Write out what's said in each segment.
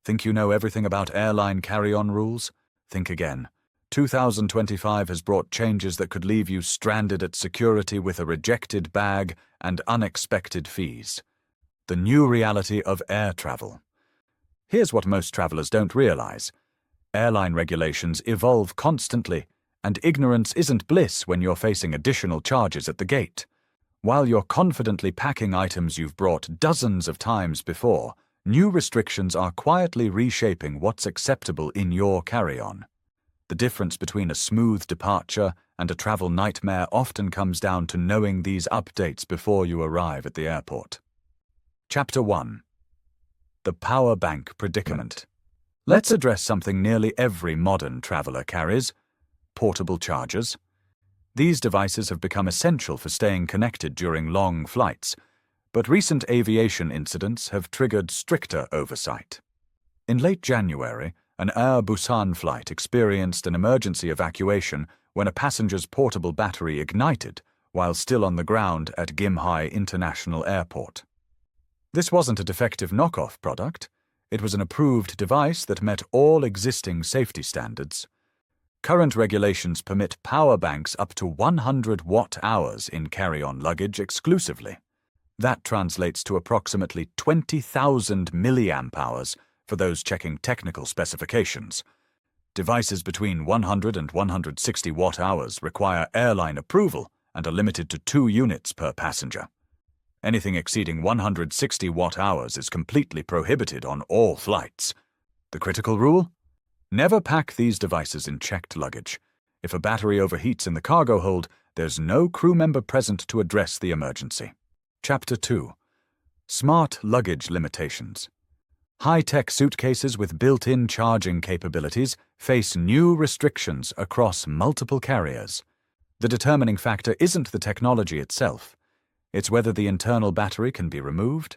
Think you know everything about airline carry-on rules? Think again. 2025 has brought changes that could leave you stranded at security with a rejected bag and unexpected fees. The new reality of air travel. Here's what most travelers don't realize. Airline regulations evolve constantly, and ignorance isn't bliss when you're facing additional charges at the gate. While you're confidently packing items you've brought dozens of times before, new restrictions are quietly reshaping what's acceptable in your carry-on. The difference between a smooth departure and a travel nightmare often comes down to knowing these updates before you arrive at the airport. Chapter 1. The Power Bank Predicament. Let's address something nearly every modern traveler carries: portable chargers. These devices have become essential for staying connected during long flights, but recent aviation incidents have triggered stricter oversight. In late January, an Air Busan flight experienced an emergency evacuation when a passenger's portable battery ignited while still on the ground at Gimhae International Airport. This wasn't a defective knockoff product. It was an approved device that met all existing safety standards. Current regulations permit power banks up to 100 watt-hours in carry-on luggage exclusively. That translates to approximately 20,000 milliamp hours for those checking technical specifications. Devices between 100 and 160 watt-hours require airline approval and are limited to 2 units per passenger. Anything exceeding 160 watt-hours is completely prohibited on all flights. The critical rule? Never pack these devices in checked luggage. If a battery overheats in the cargo hold, there's no crew member present to address the emergency. Chapter 2. Smart Luggage Limitations. High-tech suitcases with built-in charging capabilities face new restrictions across multiple carriers. The determining factor isn't the technology itself. It's whether the internal battery can be removed.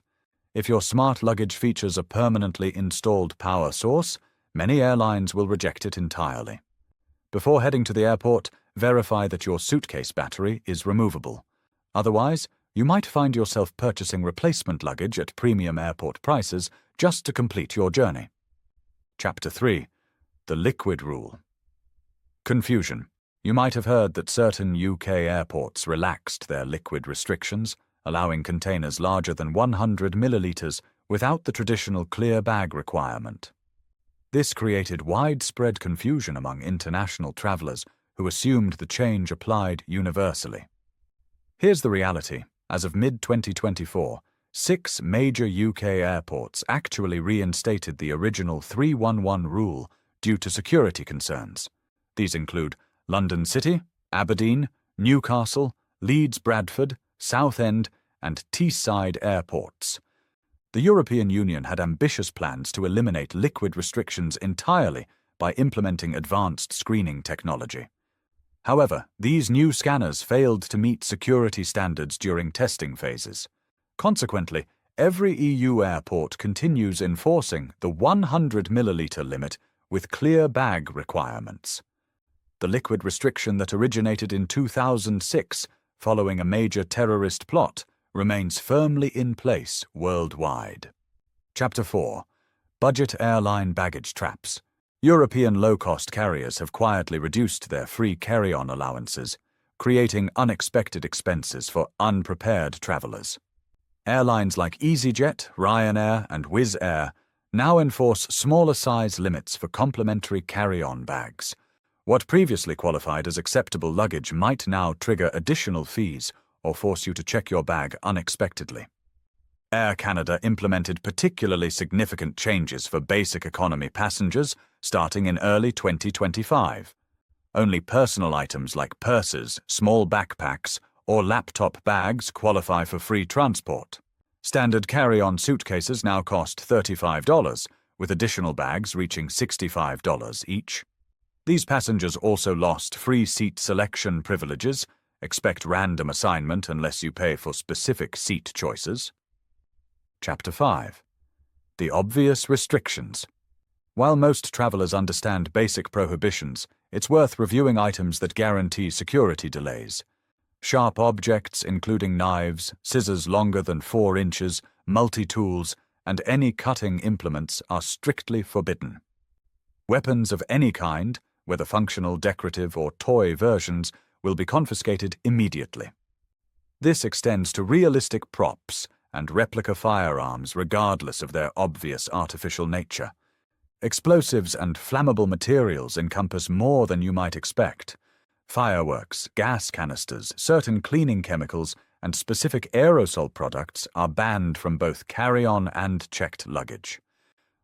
If your smart luggage features a permanently installed power source, many airlines will reject it entirely. Before heading to the airport, verify that your suitcase battery is removable. Otherwise, you might find yourself purchasing replacement luggage at premium airport prices just to complete your journey. Chapter 3. The Liquid Rule. Confusion. You might have heard that certain UK airports relaxed their liquid restrictions, allowing containers larger than 100 millilitres without the traditional clear bag requirement. This created widespread confusion among international travellers who assumed the change applied universally. Here's the reality. As of mid-2024, 6 major UK airports actually reinstated the original 311 rule due to security concerns. These include London City, Aberdeen, Newcastle, Leeds Bradford, Southend, and Teesside airports. The European Union had ambitious plans to eliminate liquid restrictions entirely by implementing advanced screening technology. However, these new scanners failed to meet security standards during testing phases. Consequently, every EU airport continues enforcing the 100 milliliter limit with clear bag requirements. The liquid restriction that originated in 2006, following a major terrorist plot, remains firmly in place worldwide. Chapter 4. Budget Airline Baggage Traps. European low-cost carriers have quietly reduced their free carry-on allowances, creating unexpected expenses for unprepared travellers. Airlines like EasyJet, Ryanair, and Wizz Air now enforce smaller size limits for complimentary carry-on bags. What previously qualified as acceptable luggage might now trigger additional fees or force you to check your bag unexpectedly. Air Canada implemented particularly significant changes for basic economy passengers starting in early 2025. Only personal items like purses, small backpacks, or laptop bags qualify for free transport. Standard carry-on suitcases now cost $35, with additional bags reaching $65 each. These passengers also lost free seat selection privileges. Expect random assignment unless you pay for specific seat choices. Chapter 5. The Obvious Restrictions. While most travelers understand basic prohibitions, it's worth reviewing items that guarantee security delays. Sharp objects, including knives, scissors longer than 4 inches, multi-tools, and any cutting implements are strictly forbidden. Weapons of any kind, whether functional, decorative, or toy versions, will be confiscated immediately. This extends to realistic props and replica firearms regardless of their obvious artificial nature. Explosives and flammable materials encompass more than you might expect. Fireworks, gas canisters, certain cleaning chemicals, and specific aerosol products are banned from both carry-on and checked luggage.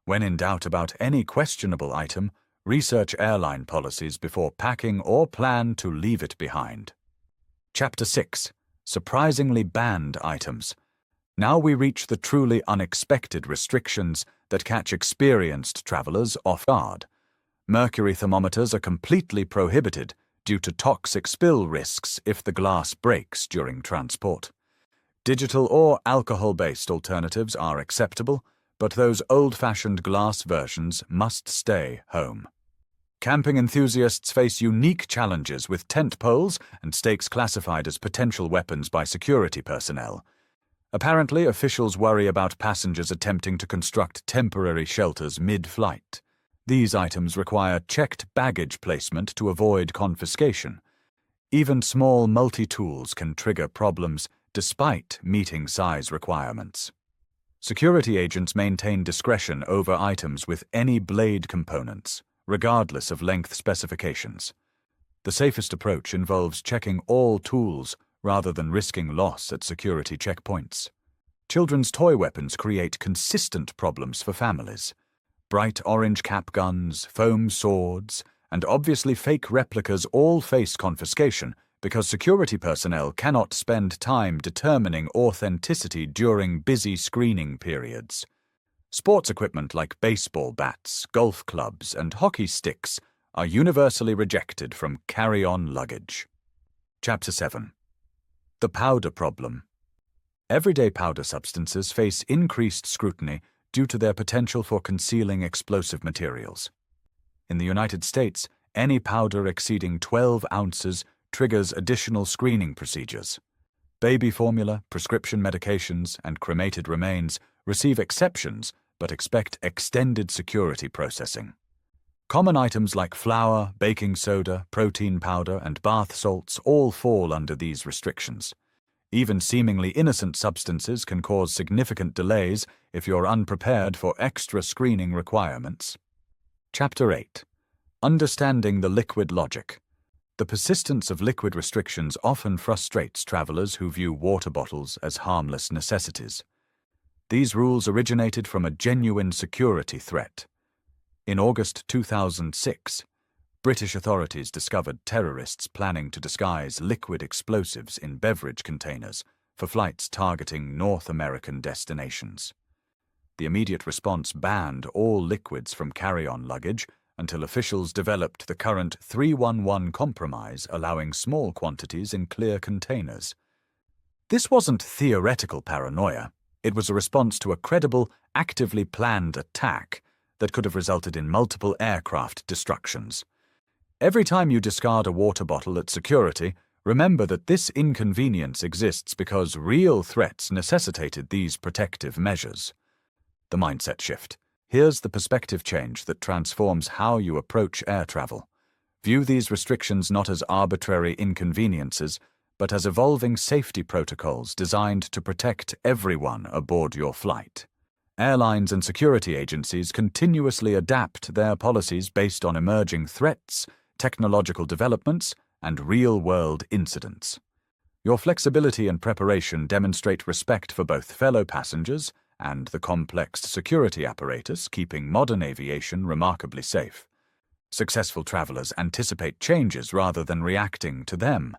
When in doubt about any questionable item, research airline policies before packing or plan to leave it behind. Chapter 6. Surprisingly banned items. Now we reach the truly unexpected restrictions that catch experienced travelers off guard. Mercury thermometers are completely prohibited due to toxic spill risks if the glass breaks during transport. Digital or alcohol-based alternatives are acceptable, but those old-fashioned glass versions must stay home. Camping enthusiasts face unique challenges with tent poles and stakes classified as potential weapons by security personnel. Apparently, officials worry about passengers attempting to construct temporary shelters mid-flight. These items require checked baggage placement to avoid confiscation. Even small multi-tools can trigger problems despite meeting size requirements. Security agents maintain discretion over items with any blade components, regardless of length specifications. The safest approach involves checking all tools rather than risking loss at security checkpoints. Children's toy weapons create consistent problems for families. Bright orange cap guns, foam swords, and obviously fake replicas all face confiscation because security personnel cannot spend time determining authenticity during busy screening periods. Sports equipment like baseball bats, golf clubs, and hockey sticks are universally rejected from carry-on luggage. Chapter 7. The powder problem. Everyday powder substances face increased scrutiny due to their potential for concealing explosive materials. In the United States, any powder exceeding 12 ounces triggers additional screening procedures. Baby formula, prescription medications, and cremated remains receive exceptions but expect extended security processing. Common items like flour, baking soda, protein powder, and bath salts all fall under these restrictions. Even seemingly innocent substances can cause significant delays if you're unprepared for extra screening requirements. Chapter 8. Understanding the liquid logic. The persistence of liquid restrictions often frustrates travelers who view water bottles as harmless necessities. These rules originated from a genuine security threat. In August 2006, British authorities discovered terrorists planning to disguise liquid explosives in beverage containers for flights targeting North American destinations. The immediate response banned all liquids from carry-on luggage until officials developed the current 311 compromise allowing small quantities in clear containers. This wasn't theoretical paranoia. It was a response to a credible, actively planned attack that could have resulted in multiple aircraft destructions. Every time you discard a water bottle at security, remember that this inconvenience exists because real threats necessitated these protective measures. The mindset shift. Here's the perspective change that transforms how you approach air travel. View these restrictions not as arbitrary inconveniences, but as evolving safety protocols designed to protect everyone aboard your flight. Airlines and security agencies continuously adapt their policies based on emerging threats, technological developments, and real-world incidents. Your flexibility and preparation demonstrate respect for both fellow passengers and the complex security apparatus keeping modern aviation remarkably safe. Successful travelers anticipate changes rather than reacting to them.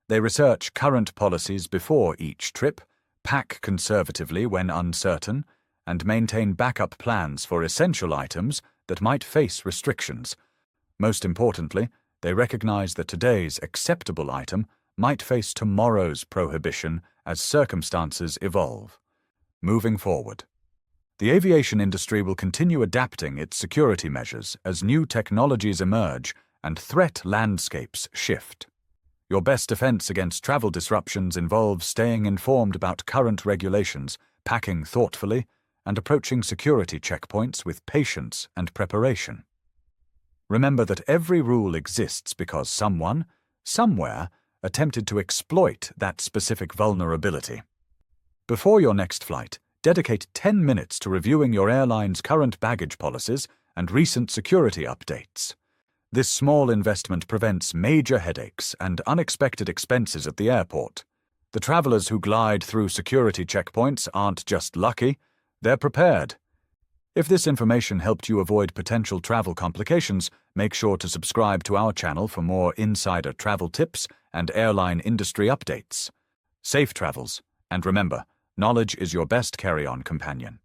They research current policies before each trip, pack conservatively when uncertain, and maintain backup plans for essential items that might face restrictions. Most importantly, they recognize that today's acceptable item might face tomorrow's prohibition as circumstances evolve. Moving forward, the aviation industry will continue adapting its security measures as new technologies emerge and threat landscapes shift. Your best defense against travel disruptions involves staying informed about current regulations, packing thoughtfully, and approaching security checkpoints with patience and preparation. Remember that every rule exists because someone, somewhere, attempted to exploit that specific vulnerability. Before your next flight, dedicate 10 minutes to reviewing your airline's current baggage policies and recent security updates. This small investment prevents major headaches and unexpected expenses at the airport. The travelers who glide through security checkpoints aren't just lucky, they're prepared. If this information helped you avoid potential travel complications, make sure to subscribe to our channel for more insider travel tips and airline industry updates. Safe travels, and remember, knowledge is your best carry-on companion.